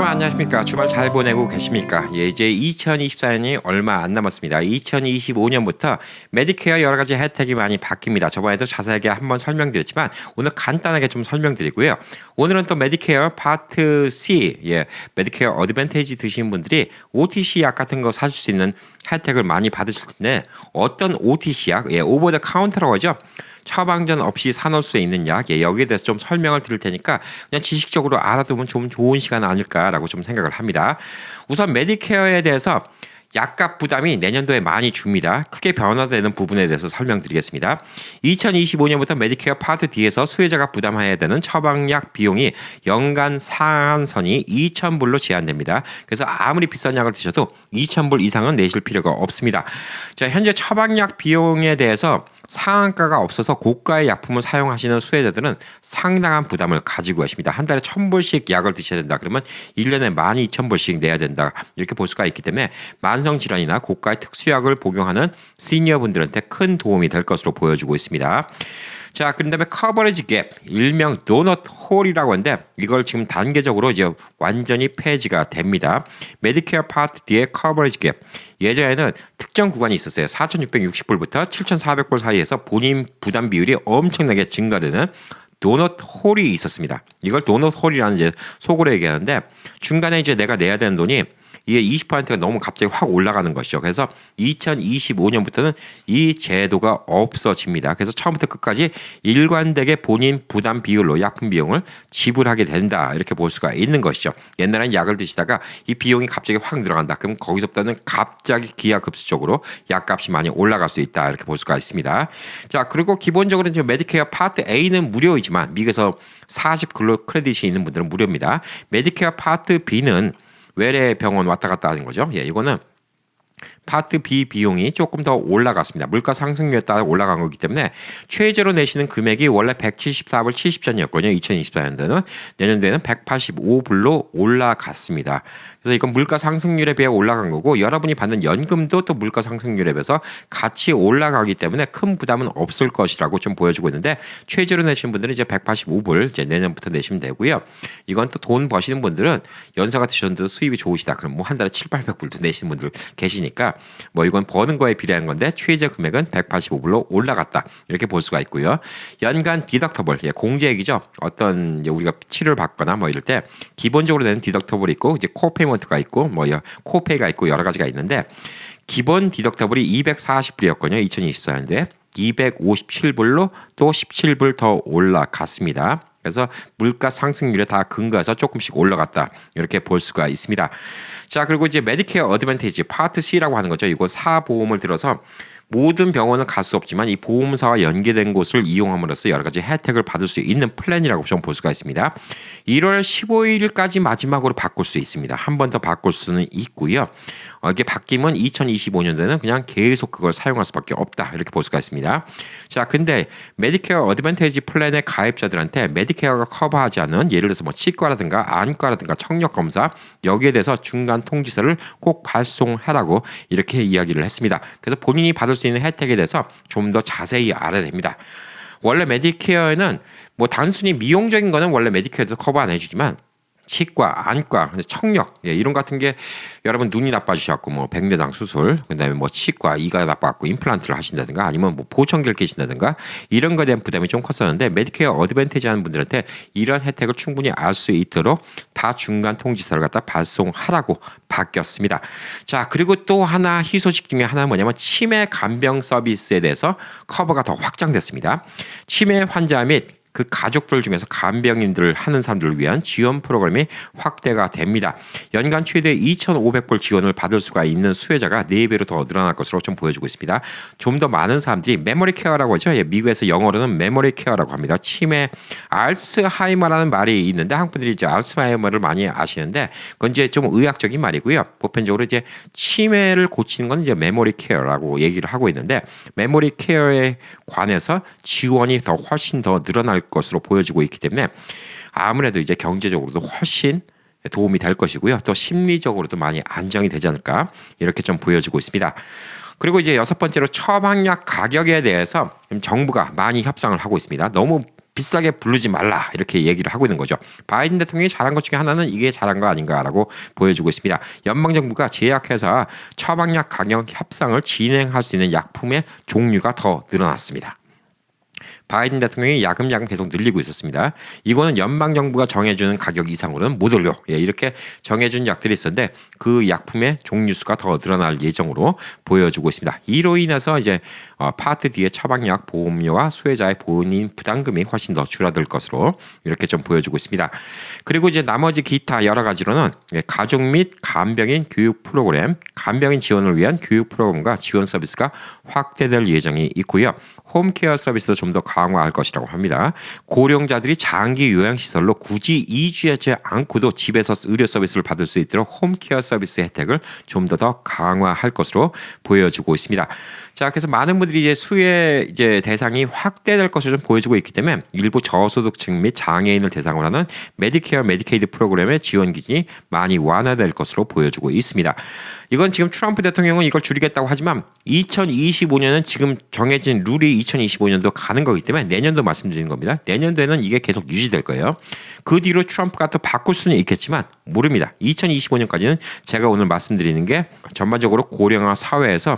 여러분 안녕하십니까? 주말 잘 보내고 계십니까? 예, 이제 2024년이 얼마 안 남았습니다. 2025년부터 메디케어 여러 가지 혜택이 많이 바뀝니다. 저번에도 자세하게 한번 설명드렸지만 오늘 간단하게 좀 설명드리고요. 오늘은 또 메디케어 파트 C, 메디케어 어드밴티지 드시는 분들이 OTC 약 같은 거 사실 수 있는 혜택을 많이 받으실 텐데 어떤 OTC 약, 오버 더 카운터라고 하죠. 처방전 없이 사놓을 수 있는 약, 여기에 대해서 좀 설명을 드릴 테니까 그냥 지식적으로 알아두면 좀 좋은 시간 아닐까라고 좀 생각을 합니다. 우선 메디케어에 대해서 약값 부담이 내년도에 많이 줍니다. 크게 변화되는 부분에 대해서 설명드리겠습니다. 2025년부터 메디케어 파트 D에서 수혜자가 부담해야 되는 처방약 비용이 연간 상한선이 2,000불로 제한됩니다. 그래서 아무리 비싼 약을 드셔도 2,000불 이상은 내실 필요가 없습니다. 자, 현재 처방약 비용에 대해서 상한가가 없어서 고가의 약품을 사용하시는 수혜자들은 상당한 부담을 가지고 계십니다. 한 달에 1,000불씩 약을 드셔야 된다. 그러면 1년에 12,000불씩 내야 된다. 이렇게 볼 수가 있기 때문에 만성질환이나 고가의 특수약을 복용하는 시니어분들한테 큰 도움이 될 것으로 보여주고 있습니다. 자, 그 다음에 커버리지 갭, 일명 도넛 홀이라고 하는데 이걸 지금 단계적으로 이제 완전히 폐지가 됩니다. 메디케어 파트 D의 커버리지 갭. 예전에는 특정 구간이 있었어요. 4,660불부터 7,400불 사이에서 본인 부담 비율이 엄청나게 증가되는 도넛 홀이 있었습니다. 이걸 도넛 홀이라는 이제 속으로 얘기하는데 중간에 이제 내가 내야 되는 돈이 이게 20%가 너무 갑자기 확 올라가는 것이죠. 그래서 2025년부터는 이 제도가 없어집니다. 그래서 처음부터 끝까지 일관되게 본인 부담 비율로 약품 비용을 지불하게 된다. 이렇게 볼 수가 있는 것이죠. 옛날에는 약을 드시다가 이 비용이 갑자기 확 늘어간다. 그럼 거기서부터는 갑자기 기하급수적으로 약값이 많이 올라갈 수 있다. 이렇게 볼 수가 있습니다. 자, 그리고 기본적으로 이제 메디케어 파트 A는 무료이지만 미국에서 40 근로 크레딧이 있는 분들은 무료입니다. 메디케어 파트 B는 외래 병원 왔다 갔다 하는 거죠. 이거는 파트 B 비용이 조금 더 올라갔습니다. 물가 상승률에 따라 올라간 거기 때문에 최저로 내시는 금액이 원래 174불 70전이었거든요. 2024년도에는 내년도에는 185불로 올라갔습니다. 그래서 이건 물가 상승률에 비해 올라간 거고 여러분이 받는 연금도 또 물가 상승률에 비해서 같이 올라가기 때문에 큰 부담은 없을 것이라고 좀 보여주고 있는데 최저로 내시는 분들은 이제 185불 이제 내년부터 내시면 되고요. 이건 또 돈 버시는 분들은 연세가 드셨는데도 수입이 좋으시다. 그럼 뭐 한 달에 7,800불도 내시는 분들 계시니까 뭐 이건 버는 거에 비례한 건데 최저 금액은 185불로 올라갔다. 이렇게 볼 수가 있고요. 연간 디덕터블, 공제액이죠. 어떤 이제 우리가 치료를 받거나 뭐 이럴 때 기본적으로 내는 디덕터블이 있고 이제 코페이먼트가 있고 뭐 코페이가 있고 여러 가지가 있는데 기본 디덕터블이 240불이었거든요. 2024년도에 257불로 또 17불 더 올라갔습니다. 그래서 물가 상승률에 다 근거해서 조금씩 올라갔다. 이렇게 볼 수가 있습니다. 자, 그리고 이제 메디케어 어드밴티지 파트 C라고 하는 거죠. 이거 사보험을 들어서 모든 병원은 갈 수 없지만 이 보험사와 연계된 곳을 이용함으로써 여러 가지 혜택을 받을 수 있는 플랜이라고 좀 볼 수가 있습니다. 1월 15일까지 마지막으로 바꿀 수 있습니다. 한 번 더 바꿀 수는 있고요. 이게 바뀌면 2025년도에는 그냥 계속 그걸 사용할 수밖에 없다. 이렇게 볼 수가 있습니다. 자, 근데 메디케어 어드밴티지 플랜의 가입자들한테 메디케어가 커버하지 않은 예를 들어서 뭐 치과라든가 안과라든가 청력 검사 여기에 대해서 중간 통지서를 꼭 발송하라고 이렇게 이야기를 했습니다. 그래서 본인이 받을 수 있는 혜택에 대해서 좀 더 자세히 알아야 됩니다. 원래 메디케어에는 뭐 단순히 미용적인 거는 원래 메디케어에도 커버 안 해주지만 치과, 안과, 청력 이런 같은 게 여러분 눈이 나빠지셔갖고 뭐 백내장 수술, 그다음에 뭐 치과 이가 나빠갖고 임플란트를 하신다든가 아니면 뭐 보청기를 끼신다든가 이런 거에 대한 부담이 좀 컸었는데 메디케어 어드밴티지 하는 분들한테 이런 혜택을 충분히 알 수 있도록 다 중간 통지서를 갖다 발송하라고 바뀌었습니다. 자, 그리고 또 하나 희소식 중에 하나는 뭐냐면 치매 간병 서비스에 대해서 커버가 더 확장됐습니다. 치매 환자 및 그 가족들 중에서 간병인들을 하는 사람들을 위한 지원 프로그램이 확대가 됩니다. 연간 최대 2,500불 지원을 받을 수가 있는 수혜자가 4배로 더 늘어날 것으로 좀 보여주고 있습니다. 좀 더 많은 사람들이 메모리 케어라고 하죠. 미국에서 영어로는 메모리 케어라고 합니다. 치매, 알츠하이머라는 말이 있는데 한국 분들이 이제 알츠하이머를 많이 아시는데 그건 이제 좀 의학적인 말이고요. 보편적으로 이제 치매를 고치는 건 이제 메모리 케어라고 얘기를 하고 있는데 메모리 케어에 관해서 지원이 더 훨씬 더 늘어날 것으로 보여지고 있기 때문에 아무래도 이제 경제적으로도 훨씬 도움이 될 것이고요. 또 심리적으로도 많이 안정이 되지 않을까 이렇게 좀 보여지고 있습니다. 그리고 이제 6번째로 처방약 가격에 대해서 정부가 많이 협상을 하고 있습니다. 너무 비싸게 부르지 말라 이렇게 얘기를 하고 있는 거죠. 바이든 대통령이 잘한 것 중에 하나는 이게 잘한 거 아닌가라고 보여주고 있습니다. 연방정부가 제약회사 처방약 가격 협상을 진행할 수 있는 약품의 종류가 더 늘어났습니다. 바이든 대통령이 야금야금 계속 늘리고 있었습니다. 이거는 연방 정부가 정해주는 가격 이상으로는 못 올려. 이렇게 정해준 약들이 있었는데 그 약품의 종류 수가 더 늘어날 예정으로 보여주고 있습니다. 이로 인해서 이제 파트 D의 처방약 보험료와 수혜자의 본인 부담금이 훨씬 더 줄어들 것으로 이렇게 좀 보여주고 있습니다. 그리고 이제 나머지 기타 여러 가지로는 가족 및 간병인 교육 프로그램, 간병인 지원을 위한 교육 프로그램과 지원 서비스가 확대될 예정이 있고요. 홈케어 서비스도 좀 더 강화할 것이라고 합니다. 고령자들이 장기 요양시설로 굳이 이주하지 않고도 집에서 의료 서비스를 받을 수 있도록 홈케어 서비스 혜택을 좀 더 강화할 것으로 보여지고 있습니다. 자, 그래서 많은 분들이 이제 수혜 이제 대상이 확대될 것을 좀 보여주고 있기 때문에 일부 저소득층 및 장애인을 대상으로 하는 메디케어, 메디케이드 프로그램의 지원 기준이 많이 완화될 것으로 보여주고 있습니다. 이건 지금 트럼프 대통령은 이걸 줄이겠다고 하지만 2025년은 지금 정해진 룰이 2025년도 가는 거기 때문에 내년도 말씀드리는 겁니다. 내년도에는 이게 계속 유지될 거예요. 그 뒤로 트럼프가 또 바꿀 수는 있겠지만 모릅니다. 2025년까지는 제가 오늘 말씀드리는 게 전반적으로 고령화 사회에서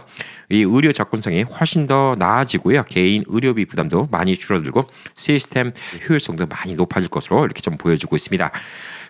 이 의료 접근성이 훨씬 더 나아지고요. 개인 의료비 부담도 많이 줄어들고 시스템 효율성도 많이 높아질 것으로 이렇게 좀 보여주고 있습니다.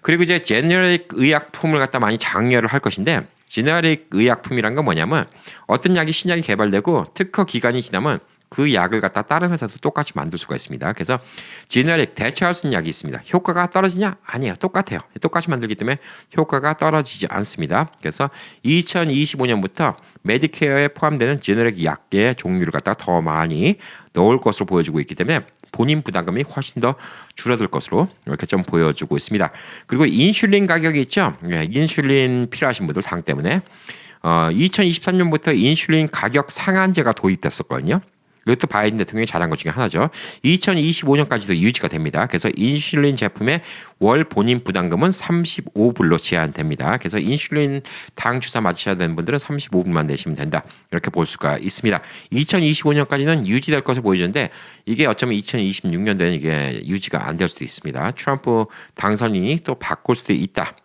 그리고 이제 제너릭 의약품을 갖다 많이 장려를 할 것인데 제너릭 의약품이란 건 뭐냐면 어떤 약이 신약이 개발되고 특허 기간이 지나면 그 약을 갖다 다른 회사도 똑같이 만들 수가 있습니다. 그래서 제너릭 대체할 수 있는 약이 있습니다. 효과가 떨어지냐? 아니에요. 똑같아요. 똑같이 만들기 때문에 효과가 떨어지지 않습니다. 그래서 2025년부터 메디케어에 포함되는 제너릭 약의 종류를 갖다 더 많이 넣을 것으로 보여지고 있기 때문에 본인 부담금이 훨씬 더 줄어들 것으로 이렇게 좀 보여주고 있습니다. 그리고 인슐린 가격이 있죠. 인슐린 필요하신 분들 당 때문에 2023년부터 인슐린 가격 상한제가 도입됐었거든요. 이것도 바이든 대통령이 잘한 것 중에 하나죠. 2025년까지도 유지가 됩니다. 그래서 인슐린 제품의 월 본인 부담금은 35불로 제한됩니다. 그래서 인슐린 당 주사 맞으셔야 되는 분들은 35불만 내시면 된다. 이렇게 볼 수가 있습니다. 2025년까지는 유지될 것을 보여주는데 이게 어쩌면 2026년도에는 이게 유지가 안 될 수도 있습니다. 트럼프 당선인이 또 바꿀 수도 있다.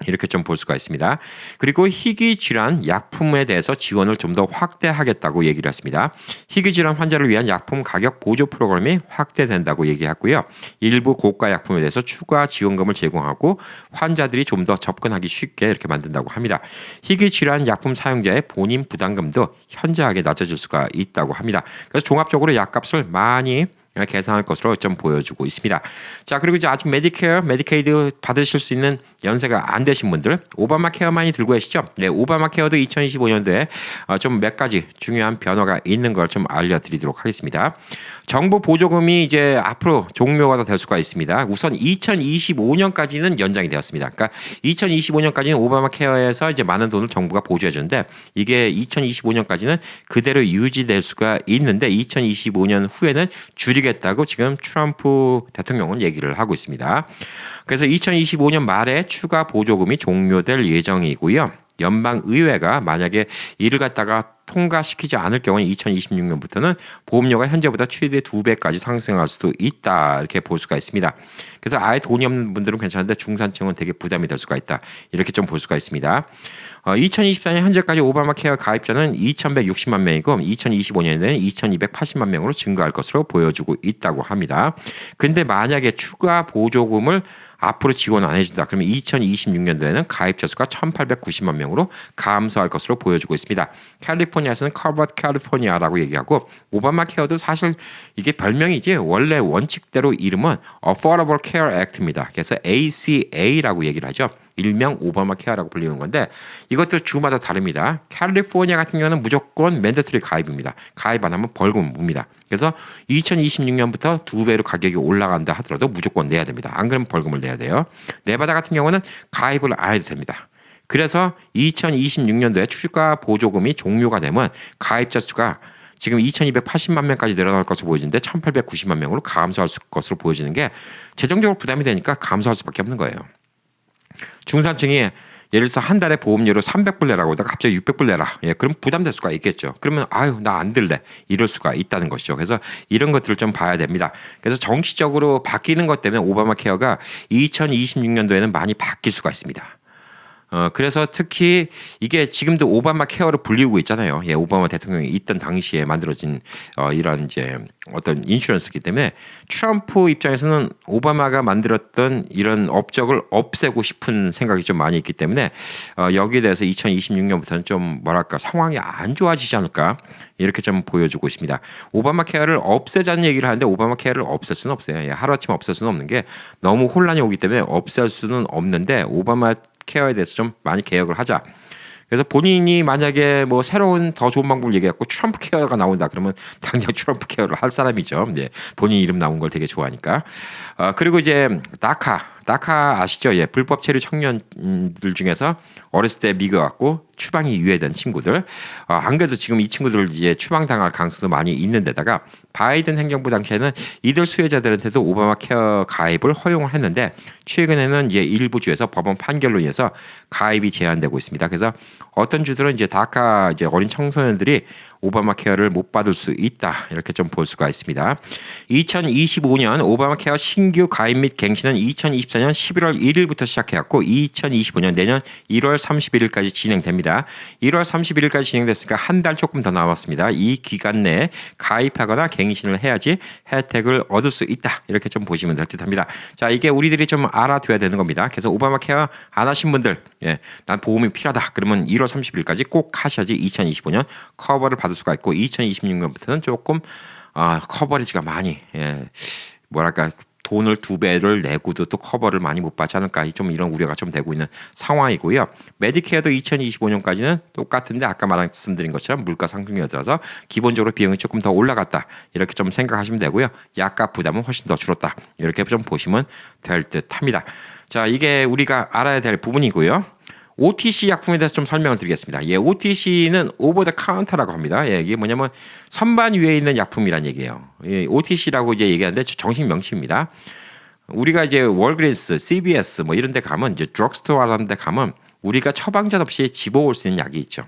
이렇게 좀 볼 수가 있습니다. 그리고 희귀 질환 약품에 대해서 지원을 좀 더 확대하겠다고 얘기를 했습니다. 희귀 질환 환자를 위한 약품 가격 보조 프로그램이 확대된다고 얘기했고요. 일부 고가 약품에 대해서 추가 지원금을 제공하고 환자들이 좀 더 접근하기 쉽게 이렇게 만든다고 합니다. 희귀 질환 약품 사용자의 본인 부담금도 현저하게 낮아질 수가 있다고 합니다. 그래서 종합적으로 약값을 많이 계산할 것으로 좀 보여주고 있습니다. 자, 그리고 이제 아직 메디케어, 메디케이드 받으실 수 있는 연세가 안 되신 분들 오바마 케어 많이 들고 계시죠? 네, 오바마 케어도 2025년도에 좀 몇 가지 중요한 변화가 있는 걸 좀 알려드리도록 하겠습니다. 정부 보조금이 이제 앞으로 종료가 될 수가 있습니다. 우선 2025년까지는 연장이 되었습니다. 그러니까 2025년까지는 오바마 케어에서 이제 많은 돈을 정부가 보조해 주는데 이게 2025년까지는 그대로 유지될 수가 있는데 2025년 후에는 줄이겠다고 지금 트럼프 대통령은 얘기를 하고 있습니다. 그래서 2025년 말에 추가 보조금이 종료될 예정이고요. 연방의회가 만약에 이를 갖다가 통과시키지 않을 경우에 2026년부터는 보험료가 현재보다 최대 2배까지 상승할 수도 있다 이렇게 볼 수가 있습니다. 그래서 아예 돈이 없는 분들은 괜찮은데 중산층은 되게 부담이 될 수가 있다 이렇게 좀 볼 수가 있습니다. 2024년 현재까지 오바마 케어 가입자는 2,160만 명이고 2025년에는 2,280만 명으로 증가할 것으로 보여주고 있다고 합니다. 근데 만약에 추가 보조금을 앞으로 지원 안 해준다. 그러면 2026년도에는 가입자 수가 1,890만 명으로 감소할 것으로 보여주고 있습니다. 캘리포니아에서는 커버드 캘리포니아라고 얘기하고 오바마 케어도 사실 이게 별명이지 원래 원칙대로 이름은 Affordable Care Act입니다. 그래서 ACA라고 얘기를 하죠. 일명 오바마 케어라고 불리는 건데 이것도 주마다 다릅니다. 캘리포니아 같은 경우는 무조건 맨데터리 가입입니다. 가입 안 하면 벌금 묻니다. 그래서 2026년부터 2배로 가격이 올라간다 하더라도 무조건 내야 됩니다. 안 그러면 벌금을 내야 돼요. 네바다 같은 경우는 가입을 안 해도 됩니다. 그래서 2026년도에 추가 보조금이 종료가 되면 가입자 수가 지금 2,280만 명까지 늘어날 것으로 보여지는데 1,890만 명으로 감소할 것으로 보여지는 게 재정적으로 부담이 되니까 감소할 수밖에 없는 거예요. 중산층이 예를 들어서 한 달에 보험료로 300불 내라고 하다가 갑자기 600불 내라. 예, 그럼 부담될 수가 있겠죠. 그러면 아유 나 안 들래 이럴 수가 있다는 것이죠. 그래서 이런 것들을 좀 봐야 됩니다. 그래서 정치적으로 바뀌는 것 때문에 오바마 케어가 2026년도에는 많이 바뀔 수가 있습니다. 그래서 특히 이게 지금도 오바마 케어로 불리우고 있잖아요. 예, 오바마 대통령이 있던 당시에 만들어진 이런 이제 어떤 인슈런스이기 때문에 트럼프 입장에서는 오바마가 만들었던 이런 업적을 없애고 싶은 생각이 좀 많이 있기 때문에 여기에 대해서 2026년부터는 좀 뭐랄까 상황이 안 좋아지지 않을까 이렇게 좀 보여주고 있습니다. 오바마 케어를 없애자는 얘기를 하는데 오바마 케어를 없앨 수는 없어요. 예, 하루아침에 없앨 수는 없는 게 너무 혼란이 오기 때문에 없앨 수는 없는데 오바마 케어에 대해서 좀 많이 개혁을 하자. 그래서 본인이 만약에 뭐 새로운 더 좋은 방법을 얘기했고 트럼프 케어가 나온다 그러면 당장 트럼프 케어를 할 사람이죠. 네, 본인 이름 나온 걸 되게 좋아하니까. 그리고 이제 다카 아시죠? 예, 불법 체류 청년들 중에서 어렸을 때 미국 왔고 추방이 유예된 친구들. 안 그래도 지금 이 친구들 이제 추방당할 가능성도 많이 있는데다가 바이든 행정부 당시에는 이들 수혜자들한테도 오바마 케어 가입을 허용을 했는데 최근에는 이제 일부 주에서 법원 판결로 인해서 가입이 제한되고 있습니다. 그래서 어떤 주들은 이제 다카 이제 어린 청소년들이 오바마 케어를 못 받을 수 있다 이렇게 좀 볼 수가 있습니다. 2025년 오바마 케어 신규 가입 및 갱신은 2024년 11월 1일부터 시작해왔고 2025년 내년 1월 31일까지 진행됩니다. 1월 31일까지 진행됐으니까 한 달 조금 더 남았습니다. 이 기간 내에 가입하거나 갱신을 해야지 혜택을 얻을 수 있다 이렇게 좀 보시면 될 듯합니다. 자, 이게 우리들이 좀 알아둬야 되는 겁니다. 그래서 오바마 케어 안 하신 분들, 예, 난 보험이 필요하다 그러면 1월 30일까지 꼭 하셔야지 2025년 커버를 받을 수가 있고 2026년부터는 조금 커버리지가 많이 뭐랄까 돈을 2배를 내고도 또 커버를 많이 못 받지 않을까 좀 이런 우려가 좀 되고 있는 상황이고요. 메디케어도 2025년까지는 똑같은데 아까 말씀드린 것처럼 물가 상승에 들어서 기본적으로 비용이 조금 더 올라갔다 이렇게 좀 생각하시면 되고요. 약값 부담은 훨씬 더 줄었다 이렇게 좀 보시면 될 듯합니다. 자, 이게 우리가 알아야 될 부분이고요. OTC 약품에 대해서 좀 설명을 드리겠습니다. 예, OTC는 오버 더 카운터라고 합니다. 예, 이게 뭐냐면 선반 위에 있는 약품이란 얘기예요. 예, OTC라고 이제 얘기하는데 정식 명칭입니다. 우리가 이제 월그린스, CVS 뭐 이런 데 가면 이제 드럭스토어라는 데 가면 우리가 처방전 없이 집어올 수 있는 약이 있죠.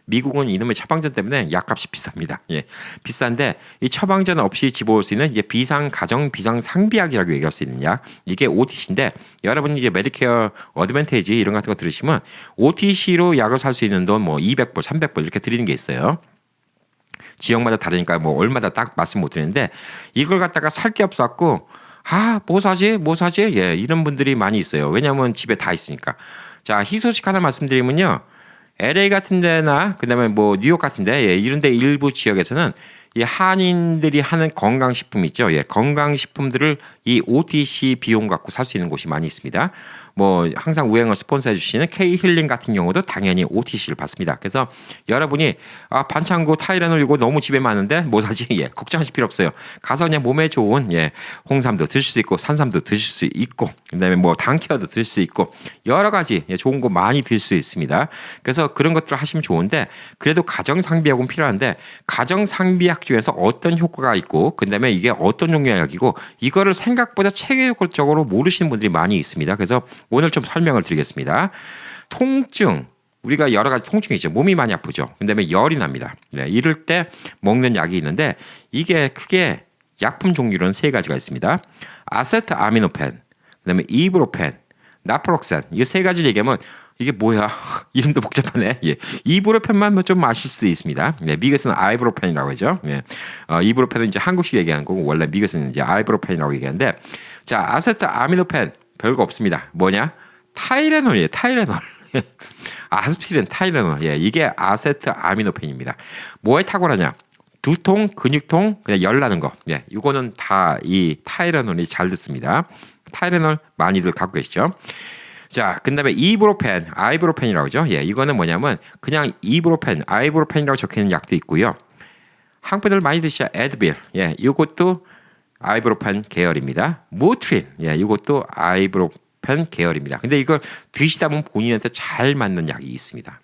미국은 이놈의 처방전 때문에 약값이 비쌉니다. 예, 비싼데 이 처방전 없이 집어올 수 있는 이제 비상 가정 비상 상비약이라고 얘기할 수 있는 약 이게 OTC인데 여러분이 이제 메디케어 어드밴테이지 이런 같은 거 들으시면 OTC로 약을 살 수 있는 돈 뭐 200불, 300불 이렇게 드리는 게 있어요. 지역마다 다르니까 뭐 얼마나 딱 말씀 못 드리는데 이걸 갖다가 살 게 없어갖고 뭐 사지? 예, 이런 분들이 많이 있어요. 왜냐하면 집에 다 있으니까. 자, 희소식 하나 말씀드리면요. LA 같은 데나 그다음에 뭐 뉴욕 같은 데 이런 데 일부 지역에서는 이 한인들이 하는 건강식품 있죠. 예, 건강식품들을 이 OTC 비용 갖고 살 수 있는 곳이 많이 있습니다. 뭐 항상 우행을 스폰서해 주시는 K-힐링 같은 경우도 당연히 OTC를 받습니다. 그래서 여러분이 반창고 타이레놀 이거 너무 집에 많은데 뭐 사지? 예, 걱정하실 필요 없어요. 가서 그냥 몸에 좋은 홍삼도 드실 수 있고 산삼도 드실 수 있고 그다음에 뭐 당케어도 드실 수 있고 여러 가지 좋은 거 많이 드실 수 있습니다. 그래서 그런 것들을 하시면 좋은데 그래도 가정 상비약은 필요한데 가정 상비약 중에서 어떤 효과가 있고 그다음에 이게 어떤 종류의 약이고 이거를 생각보다 체계적으로 모르시는 분들이 많이 있습니다. 그래서 오늘 좀 설명을 드리겠습니다. 통증, 우리가 여러 가지 통증이 있죠. 몸이 많이 아프죠. 그다음에 열이 납니다. 네, 이럴 때 먹는 약이 있는데 이게 크게 약품 종류로는 3가지가 있습니다. 아세트아미노펜, 그다음에 이브로펜, 나프록산 이 3가지를 얘기하면 이게 뭐야? 이름도 복잡하네. 예. 이브로펜만 좀 아실 수도 있습니다. 네, 미국에서는 아이브로펜이라고 하죠. 예. 이브로펜은 이제 한국식 얘기하는 거고 원래 미국에서는 이제 아이브로펜이라고 얘기하는데 자, 아세트아미노펜 별거 없습니다. 뭐냐? 타이레놀이에요. 타이레놀. 아스피린, 타이레놀. 예, 이게 아세트아미노펜입니다. 뭐에 탁월하냐? 두통, 근육통, 그냥 열 나는 거. 예, 이거는 다 이 타이레놀이 잘 듣습니다. 타이레놀 많이들 갖고 계시죠? 자, 그다음에 이브로펜, 아이브로펜이라고 하죠. 예, 이거는 뭐냐면 그냥 이브로펜, 아이브로펜이라고 적혀 있는 약도 있고요. 한국분들 많이 드시죠? 에드빌. 예, 이것도 아이브로펜 계열입니다. 모트린, 예, 이것도 아이브로펜 계열입니다. 근데 이걸 드시다 보면 본인한테 잘 맞는 약이 있습니다.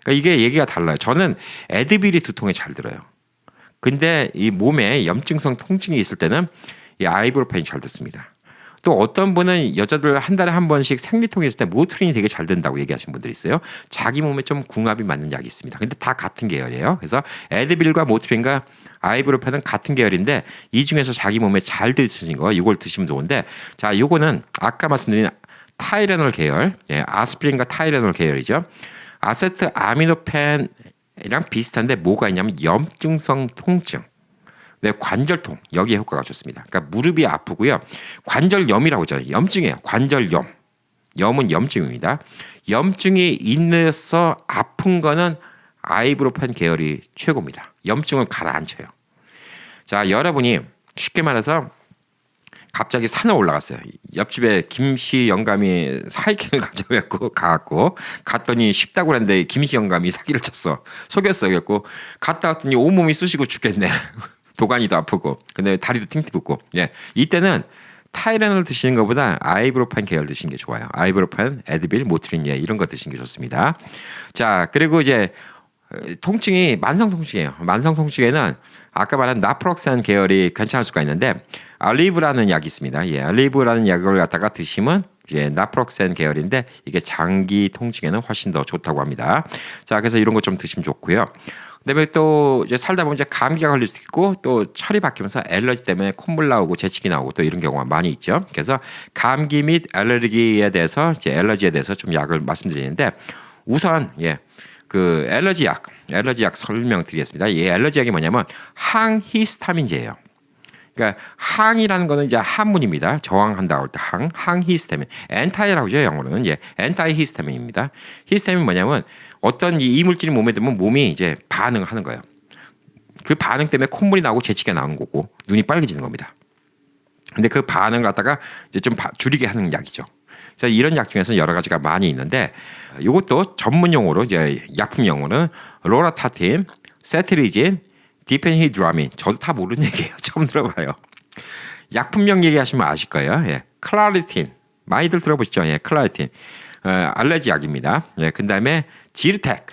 그러니까 이게 얘기가 달라요. 저는 에드빌이 두통에 잘 들어요. 근데 이 몸에 염증성 통증이 있을 때는 이 아이브로펜이 잘 듣습니다. 또 어떤 분은 여자들 한 달에 한 번씩 생리통이 있을 때 모트린이 되게 잘 된다고 얘기하시는 분들이 있어요. 자기 몸에 좀 궁합이 맞는 약이 있습니다. 근데 다 같은 계열이에요. 그래서 에드빌과 모트린과 아이브로펜은 같은 계열인데 이 중에서 자기 몸에 잘 드시는 거 이걸 드시면 좋은데 자, 이거는 아까 말씀드린 타이레놀 계열, 예, 아스피린과 타이레놀 계열이죠. 아세트 아미노펜이랑 비슷한데 뭐가 있냐면 염증성 통증, 네, 관절통 여기에 효과가 좋습니다. 그러니까 무릎이 아프고요. 관절염이라고 하잖아요. 염증이에요. 관절염. 염은 염증입니다. 염증이 있어서 아픈 거는 아이브로펜 계열이 최고입니다. 염증을 가라앉혀요. 자, 여러분이 쉽게 말해서 갑자기 산에 올라갔어요. 옆집에 김씨 영감이 사이킹을 가져갔고 갔더니 쉽다고 그랬는데 김씨 영감이 사기를 쳤어. 속였어. 그래갖고 갔다 왔더니 온몸이 쑤시고 죽겠네. 도가니도 아프고 근데 다리도 팅팅 붓고. 예, 이때는 타이레놀 드시는 것보다 아이브로펜 계열 드시는 게 좋아요. 아이브로펜, 에드빌, 모트린 예, 이런 거 드시는 게 좋습니다. 자, 그리고 이제 통증이 만성 통증이에요. 만성 통증에는 아까 말한 나프록산 계열이 괜찮을 수가 있는데 알리브라는 약이 있습니다. 예, 알리브라는 약을 갖다가 드시면 이제 나프록산 계열인데 이게 장기 통증에는 훨씬 더 좋다고 합니다. 자, 그래서 이런 거 좀 드시면 좋고요. 그다음에 또 이제 살다 보면 이제 감기가 걸릴 수 있고 또 철이 바뀌면서 알러지 때문에 콧물 나오고 재채기 나오고 또 이런 경우가 많이 있죠. 그래서 감기 및 알레르기에 대해서 이제 알러지에 대해서 좀 약을 말씀드리는데 우선 예, 그 알러지 약 설명드리겠습니다. 이 알러지 약이 뭐냐면 항히스타민제예요. 그러니까 항이라는 거는 이제 한문입니다. 저항한다 할 때 항히스타민. 엔타이라고 하죠, 영어로는. 예, 엔타이 히스타민입니다. 히스타민 뭐냐면 어떤 이 이물질이 몸에 들면 몸이 이제 반응을 하는 거예요. 그 반응 때문에 콧물이 나오고 재채기가 나오는 거고 눈이 빨개지는 겁니다. 근데 그 반응을 갖다가 이제 좀 줄이게 하는 약이죠. 그래서 이런 약 중에서 여러 가지가 많이 있는데 이것도 전문 용어로 이제 약품 용어는 로라타틴, 세트리진, 디펜히드라민. 저도 다 모르는 얘기예요. 처음 들어봐요. 약품명 얘기하시면 아실 거예요. 예, 클라리틴 많이들 들어보시죠. 예, 클라리틴 알레르기 약입니다. 예, 그다음에 지르텍.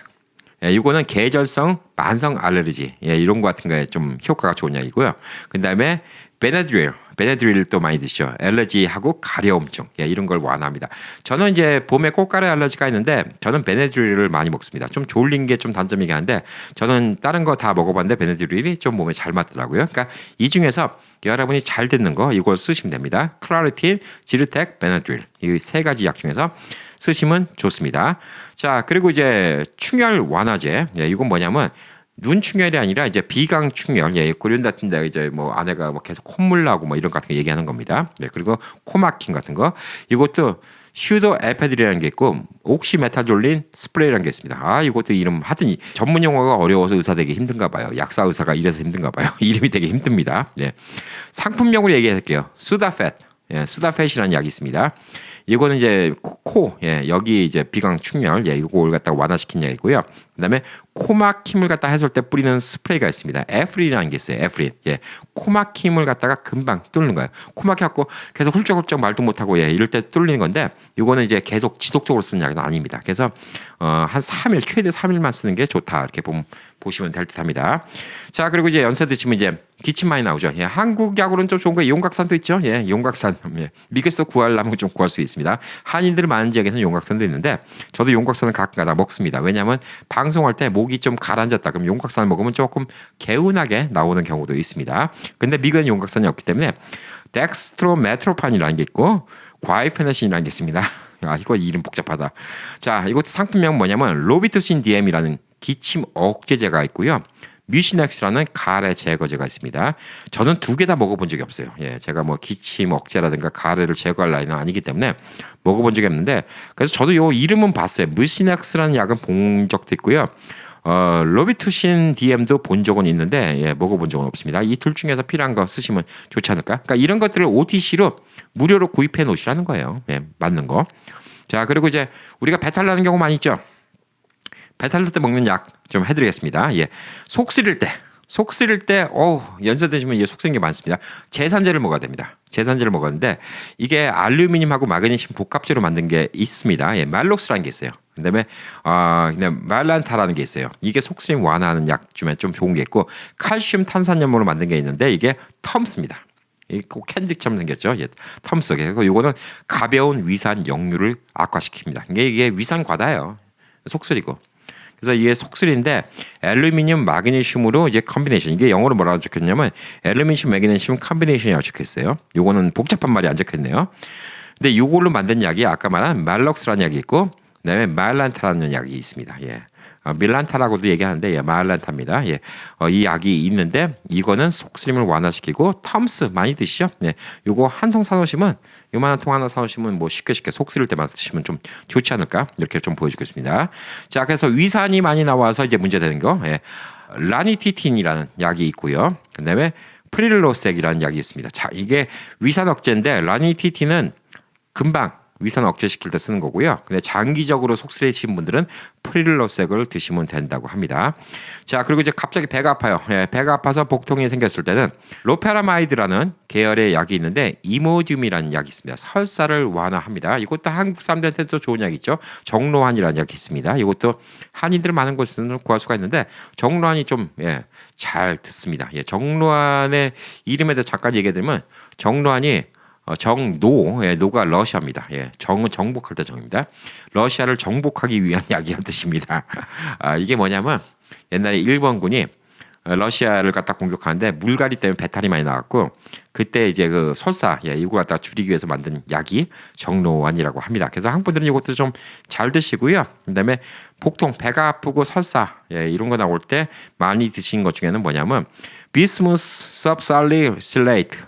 예, 이거는 계절성 만성 알레르기 예, 이런 거 같은 거에 좀 효과가 좋은 약이고요. 그다음에 베네드릴도 많이 드시죠. 알레르기하고 가려움증 예, 이런 걸 완화합니다. 저는 이제 봄에 꽃가루 알레르기가 있는데 저는 베네드릴을 많이 먹습니다. 좀 졸린 게 좀 단점이긴 한데 저는 다른 거 다 먹어봤는데 베네드릴이 좀 몸에 잘 맞더라고요. 그러니까 이 중에서 여러분이 잘 듣는 거 이걸 쓰시면 됩니다. 클라리틴, 지르텍, 베네드릴 이 세 가지 약 중에서 쓰시면 좋습니다. 자, 그리고 이제 충혈 완화제 예, 이건 뭐냐면 눈 충혈이 아니라 이제 비강 충혈, 예, 고련 같은데 이제 뭐 아내가 뭐 계속 콧물 나고 뭐 이런 거 같은 거 얘기하는 겁니다. 네, 그리고 코막힘 같은 거 이것도 슈도 에페드리라는 게 있고 옥시메타졸린 스프레이라는 게 있습니다. 아, 이것도 이름 하여튼 전문 용어가 어려워서 의사 되기 힘든가 봐요. 약사 의사가 이래서 힘든가 봐요. 이름이 되게 힘듭니다. 예, 상품명으로 얘기할게요. 수다팻, 예, 수다팻이라는 약이 있습니다. 이거는 이제 예, 여기 이제 비강 충혈, 예, 이걸 갖다가 완화시킨 약이고요. 그다음에 코막힘을 갖다 해소할 때 뿌리는 스프레이가 있습니다. 에프린이라는 게 있어요. 에프린. 예, 코막힘을 갖다가 금방 뚫는 거예요. 코막혀갖고 계속 훌쩍훌쩍 말도 못하고 예, 이럴 때 뚫리는 건데 이거는 이제 계속 지속적으로 쓰는 약은 아닙니다. 그래서 한 3일 최대 3일만 쓰는 게 좋다 이렇게 보시면 될 듯합니다. 자, 그리고 이제 연세 드시면 이제 기침 많이 나오죠. 예, 한국 약으로는 좀 좋은 거 용각산도 있죠. 예, 용각산. 예, 미국에서 구하려면 좀 구할 수 있습니다. 한인들 많은 지역에서는 용각산도 있는데 저도 용각산을 가끔가다 먹습니다. 왜냐하면 방송할 때 목이 좀 가라앉았다 그럼 용각산을 먹으면 조금 개운하게 나오는 경우도 있습니다. 근데 미국에는 용각산이 없기 때문에 덱스트로메트로판이라는 게 있고 과이페네신이라는 게 있습니다. 아, 이거 이름 복잡하다. 자, 이것도 상품명 뭐냐면 로비투신 DM이라는 기침 억제제가 있고요. 뮤시넥스라는 가래 제거제가 있습니다. 저는 두 개 다 먹어본 적이 없어요. 예, 제가 뭐 기침 억제라든가 가래를 제거할 나이는 아니기 때문에 먹어본 적이 없는데 그래서 저도 요 이름은 봤어요. 뮤시넥스라는 약은 본 적도 있고요. 로비투신 DM도 본 적은 있는데 예, 먹어본 적은 없습니다. 이 둘 중에서 필요한 거 쓰시면 좋지 않을까? 그러니까 이런 것들을 OTC로 무료로 구입해 놓으시라는 거예요. 예, 맞는 거. 자, 그리고 이제 우리가 배탈 나는 경우 많이 있죠. 배탈 날 때 먹는 약 좀 해드리겠습니다. 예, 속 쓰릴 때, 연세 드시면 이게 속 쓰는 게 많습니다. 제산제를 먹어야 됩니다. 제산제를 먹었는데 이게 알루미늄하고 마그네슘 복합제로 만든 게 있습니다. 예, 말록스라는 게 있어요. 그다음에 그냥 말란타라는 게 있어요. 이게 속쓰림 완화하는 약 중에 좀 좋은 게 있고 칼슘 탄산염으로 만든 게 있는데 이게 텀스입니다. 꼭 캔디처럼 생겼죠. 예, 텀스. 그리고 이거는 가벼운 위산 역류를 악화시킵니다. 이게 위산 과다예요. 속쓰리고. 그래서 이게 속쓰리인데 알루미늄 마그네슘으로 이제 컨비네이션. 이게 영어로 뭐라고 적혔냐면 알루미늄 마그네슘 컨비네이션이라고 적혀있어요. 요거는 복잡한 말이 안 적혀있네요. 근데 이걸로 만든 약이 아까 말한 말럭스라는 약이 있고 그다음에 마일란타라는 약이 있습니다. 예. 밀란타라고도 얘기하는데 예, 마일란타입니다. 예. 이 약이 있는데 이거는 속쓰림을 완화시키고 텀스 많이 드시죠? 예. 요거 한 통 사놓으시면 요만한 통 하나 사놓으시면 뭐 쉽게 속쓰릴 때만 드시면 좀 좋지 않을까? 이렇게 좀 보여주겠습니다. 자, 그래서 위산이 많이 나와서 이제 문제되는 거. 예. 라니티틴이라는 약이 있고요. 그다음에 프릴로색이라는 약이 있습니다. 자, 이게 위산 억제인데 라니티틴은 금방 위산 억제시킬 때 쓰는 거고요. 근데 장기적으로 속쓰리신 분들은 프릴로색을 드시면 된다고 합니다. 자, 그리고 이제 갑자기 배가 아파요. 예, 배가 아파서 복통이 생겼을 때는 로페라마이드라는 계열의 약이 있는데 이모듐이라는 약이 있습니다. 설사를 완화합니다. 이것도 한국 사람들한테도 좋은 약이 있죠. 정로환이라는 약이 있습니다. 이것도 한인들 많은 곳에서는 구할 수가 있는데 정로환이 좀 잘 듣습니다. 예, 정로환의 이름에 대해서 잠깐 얘기해 드리면 정로환이 정노, 예, 노가 러시아입니다. 예, 정은 정복할 때 정입니다. 러시아를 정복하기 위한 약이란 뜻입니다. 이게 뭐냐면 옛날에 일본군이 러시아를 갖다 공격하는데 물갈이 때문에 배탈이 많이 나왔고 그때 이제 그 설사 이거 갖다 줄이기 위해서 만든 약이 정노환이라고 합니다. 그래서 한국 분들은 이것도 좀 잘 드시고요. 그다음에 복통, 배가 아프고 설사 이런 거 나올 때 많이 드신 것 중에는 뭐냐면 비스무스 섭살리실레이트.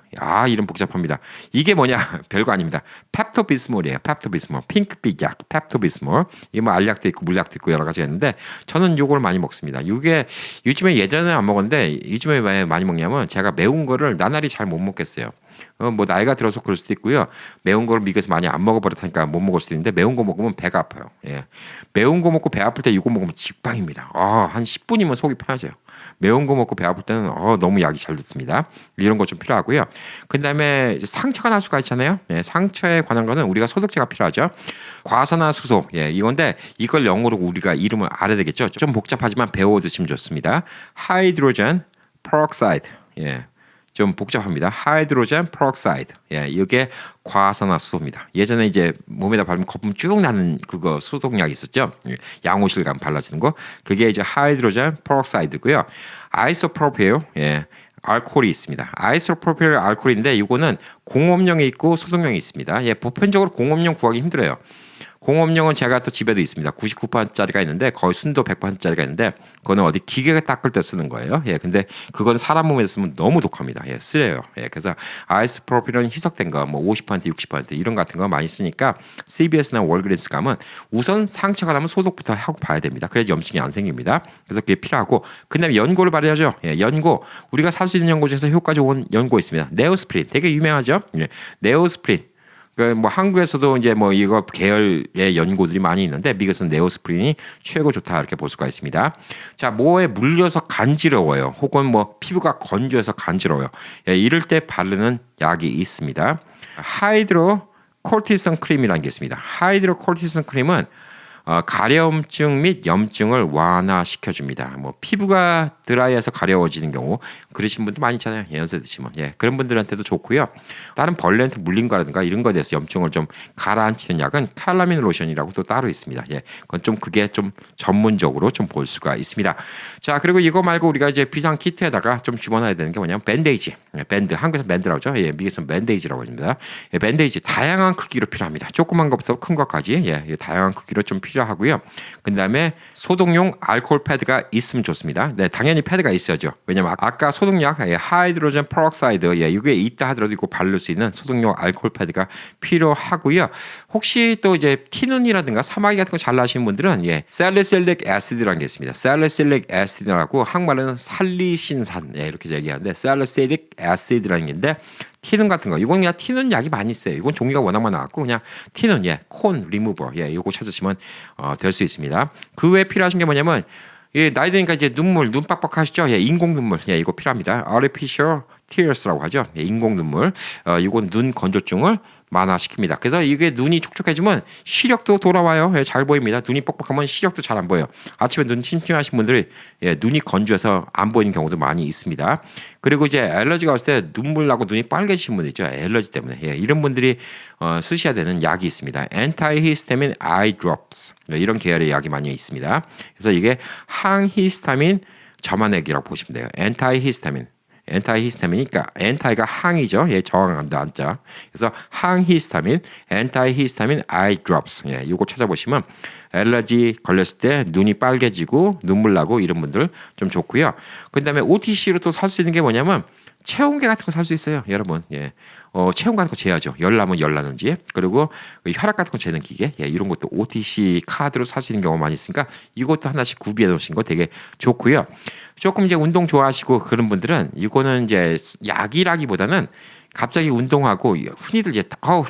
이름 복잡합니다. 이게 뭐냐? 별거 아닙니다. 펩토비스몰이에요. 펩토비스몰. 핑크빛 약. 펩토비스몰. 이게 뭐 알약도 있고 물약도 있고 여러 가지가 있는데 저는 요걸 많이 먹습니다. 이게 요즘에 예전에 안 먹었는데 요즘에 왜 많이 먹냐면 제가 매운 거를 나날이 잘 못 먹겠어요. 뭐 나이가 들어서 그럴 수도 있고요. 매운 거를 미국에서 많이 안 먹어버렸다니까 못 먹을 수도 있는데 매운 거 먹으면 배가 아파요. 예. 매운 거 먹고 배 아플 때 이거 먹으면 직방입니다. 한 10분이면 속이 편해져요. 매운 거 먹고 배 아플 때는 너무 약이 잘 듣습니다. 이런 거 좀 필요하고요. 그다음에 상처가 날 수가 있잖아요. 예, 상처에 관한 거는 우리가 소독제가 필요하죠. 과산화수소. 이건데 이걸 영어로 우리가 이름을 알아야 되겠죠. 좀 복잡하지만 배워 두시면 좋습니다. 하이드로젠 페록사이드. 좀 복잡합니다. 하이드로젠 페록사이드. 이게 과산화수소입니다. 예전에 이제 몸에다 바르면 거품 쭉 나는 그거 수독약이 있었죠. 양호실 가면 발라주는 거. 그게 이제 하이드로젠 페록사이드고요. 아이소프로필 알코올이 있습니다. 아이소프로필 알코올인데 이거는 공업용이 있고 소독용이 있습니다. 보편적으로 공업용 구하기 힘들어요. 공업용은 제가 또 집에도 있습니다. 99%짜리가 있는데 거의 순도 100%짜리가 있는데 그거는 어디 기계가 닦을 때 쓰는 거예요. 근데 그건 사람 몸에 쓰면 너무 독합니다. 쓰레요. 그래서 아이소프로필은 희석된 거, 뭐 50%, 60% 이런 같은 거 많이 쓰니까 CVS나 월그린스 가면 우선 상처가 나면 소독부터 하고 봐야 됩니다. 그래야 염증이 안 생깁니다. 그래서 그게 필요하고 그다음에 연고를 바르야죠. 연고 우리가 살 수 있는 연고 중에서 효과 좋은 연고 있습니다. 네오스프린 되게 유명하죠. 네오스프린. 뭐 한국에서도 이제 뭐 이거 계열의 연고들이 많이 있는데 미국에서는 네오스프린이 최고 좋다 이렇게 볼 수가 있습니다. 자, 뭐에 물려서 간지러워요. 혹은 뭐 피부가 건조해서 간지러워요. 이럴 때 바르는 약이 있습니다. 하이드로 콜티슨 크림이라는 게 있습니다. 하이드로 콜티슨 크림은 가려움증 및 염증을 완화시켜줍니다. 뭐 피부가 드라이해서 가려워지는 경우 그러신 분들 많이 있잖아요. 연세 드시면 그런 분들한테도 좋고요. 다른 벌레한테 물린 거라든가 이런 거에 대해서 염증을 좀 가라앉히는 약은 칼라민 로션이라고 또 따로 있습니다. 그건 좀 그게 좀 전문적으로 좀 볼 수가 있습니다. 자, 그리고 이거 말고 우리가 이제 비상 키트에다가 좀 집어넣어야 되는 게 뭐냐면 밴데이지. 밴드 한국에서 밴드라고 하죠. 미국에서는 밴데이지라고 합니다. 밴데이지 다양한 크기로 필요합니다. 조그만 것부터 큰 것까지 다양한 크기로 좀 필요하고요. 그다음에 소독용 알코올 패드가 있으면 좋습니다. 당연히 패드가 있어야죠. 왜냐면 아까 소독약 하이드로젠 페록사이드 이게 있다 하더라도 이거 바를 수 있는 소독용 알코올 패드가 필요하고요. 혹시 또 이제 티눈이라든가 사마귀 같은 거 잘 나시는 분들은 살리실릭 애시드라는 게 있습니다. 살리실릭 애시드라고 한국말로는 살리신산 이렇게 얘기하는데 살리실릭 애시드라는 게인데 티눈 같은 거 이건 그냥 티눈 약이 많이 있어요. 이건 종류가 워낙 많아갖고 그냥 티눈 콘 리무버 이거 찾으시면 될 수 있습니다. 그 외에 필요하신 게 뭐냐면 나이 드니까 이제 눈물 눈 빡빡하시죠? 인공 눈물 이거 필요합니다. artificial tears라고 하죠. 인공 눈물 이건 눈 건조증을 만화시킵니다. 그래서 이게 눈이 촉촉해지면 시력도 돌아와요. 예, 잘 보입니다. 눈이 뻑뻑하면 시력도 잘 안 보여요. 아침에 눈 침침하신 분들이 예, 눈이 건조해서 안 보이는 경우도 많이 있습니다. 그리고 이제 알러지가 왔을 때 눈물 나고 눈이 빨개지신 분들 있죠. 알러지 때문에. 예, 이런 분들이 쓰셔야 되는 약이 있습니다. Antihistamine Eye Drops. 이런 계열의 약이 많이 있습니다. 그래서 이게 항히스타민 점화액이라고 보시면 돼요. Antihistamine. 엔타이히스타민이니까 엔타이가 항이죠. 예, 저항한다 한자. 그래서 항히스타민, 엔타이히스타민 아이 드롭스. 예, 이거 찾아보시면 알러지 걸렸을 때 눈이 빨개지고 눈물 나고 이런 분들 좀 좋고요. 그다음에 OTC로 또 살 수 있는 게 뭐냐면 체온계 같은 거 살 수 있어요, 여러분. 예. 체온 같은 거 재야죠. 열 나면 열 나는지. 그리고 혈압 같은 거 재는 기계. 예, 이런 것도 OTC 카드로 살 수 있는 경우가 많이 있으니까 이것도 하나씩 구비해 놓으신 거 되게 좋고요. 조금 이제 운동 좋아하시고 그런 분들은 이거는 이제 약이라기보다는 갑자기 운동하고 흔히들 이제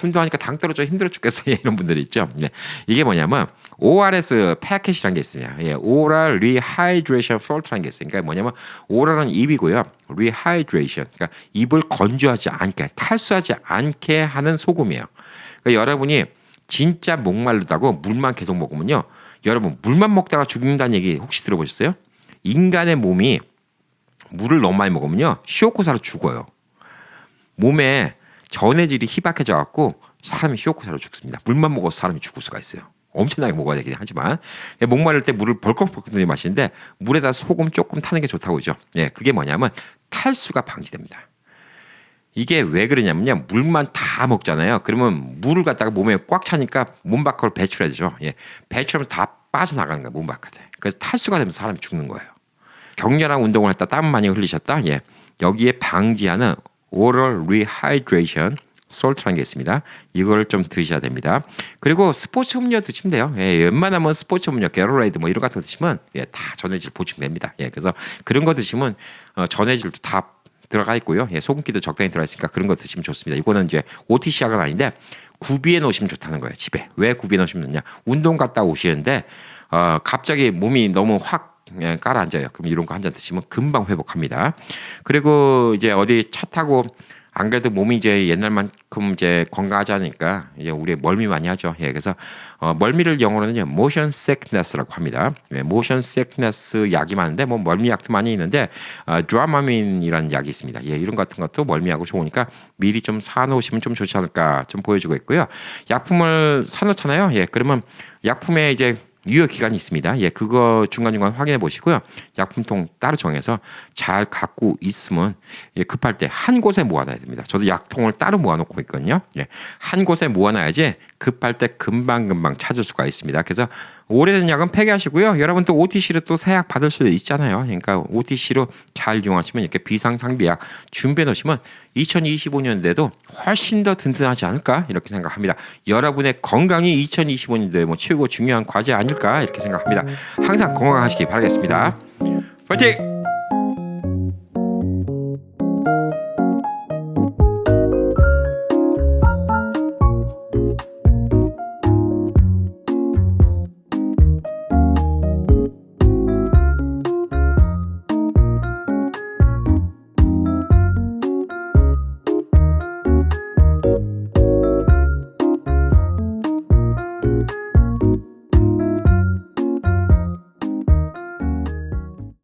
운동하니까 당 떨어져 힘들어 죽겠어요. 이런 분들이 있죠. 예. 이게 뭐냐면 ORS 패킷이라는 게 있습니다. 예. Oral Rehydration Salt라는 게 있어요. 그러니까 뭐냐면 오랄은 입이고요. Rehydration. 그러니까 입을 건조하지 않게 탈수하지 않게 하는 소금이에요. 그러니까 여러분이 진짜 목마르다고 물만 계속 먹으면요. 여러분 물만 먹다가 죽는다는 얘기 혹시 들어보셨어요? 인간의 몸이 물을 너무 많이 먹으면요. 시오코사로 죽어요. 몸에 전해질이 희박해져 갖고 사람이 시오코사로 죽습니다. 물만 먹어서 사람이 죽을 수가 있어요. 엄청나게 먹어야 되긴 하지만 목마를 때 물을 벌컥벌컥 마시는데 물에다 소금 조금 타는 게 좋다고 그러죠. 예, 그게 뭐냐면 탈수가 방지됩니다. 이게 왜 그러냐면요. 물만 다 먹잖아요. 그러면 물을 갖다가 몸에 꽉 차니까 몸 밖으로 배출해야 되죠. 예, 배출하면 다 빠져나가는 거예요. 몸 바깥에. 그래서 탈수가 되면서 사람이 죽는 거예요. 격렬한 운동을 했다 땀 많이 흘리셨다. 예, 여기에 방지하는 Oral Rehydration Salt라는 게 있습니다. 이걸 좀 드셔야 됩니다. 그리고 스포츠 음료 드시면 돼요. 예, 웬만하면 스포츠 음료, 게러레이드 뭐 이런 거 같은 거 드시면 예, 다 전해질 보충됩니다. 예, 그래서 그런 거 드시면 전해질도 다 들어가 있고요. 예, 소금기도 적당히 들어가 있으니까 그런 거 드시면 좋습니다. 이거는 이제 OTC 약은 아닌데 구비해 놓으시면 좋다는 거예요. 집에. 왜 구비해 놓으시면 좋냐? 운동 갔다 오시는데 갑자기 몸이 너무 확 깔아앉아요. 그럼 이런 거 한 잔 드시면 금방 회복합니다. 그리고 이제 어디 차 타고 안 그래도 몸이 이제 옛날만큼 이제 건강하지 않으니까 이제 우리 멀미 많이 하죠. 예, 그래서 멀미를 영어로는요 motion sickness라고 합니다. 예, motion sickness 약이 많은데 뭐 멀미 약도 많이 있는데 드라마민이라는 약이 있습니다. 예, 이런 같은 것도 멀미하고 좋으니까 미리 좀 사놓으시면 좀 좋지 않을까 좀 보여주고 있고요. 약품을 사놓잖아요. 예, 그러면 약품에 이제 유효 기간이 있습니다. 예, 그거 중간중간 확인해 보시고요. 약품통 따로 정해서 잘 갖고 있으면 예, 급할 때 한 곳에 모아놔야 됩니다. 저도 약통을 따로 모아놓고 있거든요. 예, 한 곳에 모아놔야지 급할 때 금방금방 찾을 수가 있습니다. 그래서 오래된 약은 폐기하시고요. 여러분 또 OTC로 또 새 약 받을 수도 있잖아요. 그러니까 OTC로 잘 이용하시면 이렇게 비상상비약 준비해 놓으시면 2025년대도 훨씬 더 든든하지 않을까 이렇게 생각합니다. 여러분의 건강이 2025년도에 뭐 최고 중요한 과제 아닐까 이렇게 생각합니다. 항상 건강하시기 바라겠습니다. 파이팅!